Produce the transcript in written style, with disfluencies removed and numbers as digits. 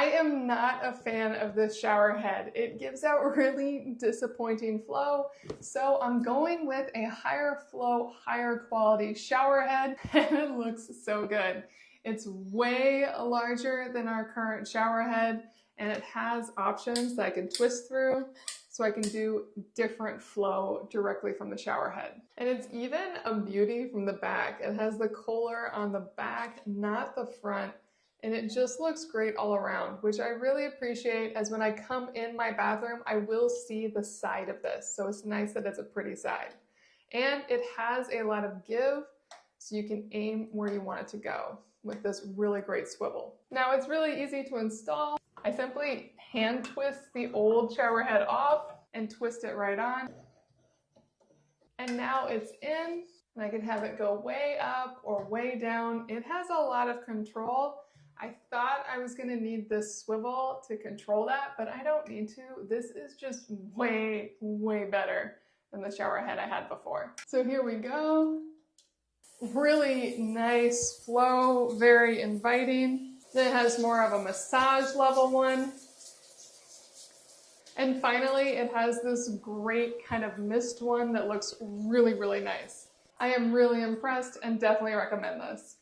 am not a fan of this shower head. It gives out really disappointing flow, so I'm going with a higher flow, higher quality shower head, and it looks so good. It's way larger than our current shower head, and it has options that I can twist through, so I can do different flow directly from the shower head. And it's even a beauty from the back. It has the Kohler on the back, not the front, and it just looks great all around, which I really appreciate, as when I come in my bathroom, I will see the side of this, so it's nice that it's a pretty side. And it has a lot of give, so you can aim where you want it to go with this really great swivel. Now it's really easy to install. I simply hand twist the old shower head off and twist it right on. And now it's in, and I can have it go way up or way down. It has a lot of control. I thought I was gonna need this swivel to control that, but I don't need to. This is just way, way better than the shower head I had before. So here we go. Really nice flow, very inviting. Then it has more of a massage level one. And finally, it has this great kind of mist one that looks really, really nice. I am really impressed and definitely recommend this.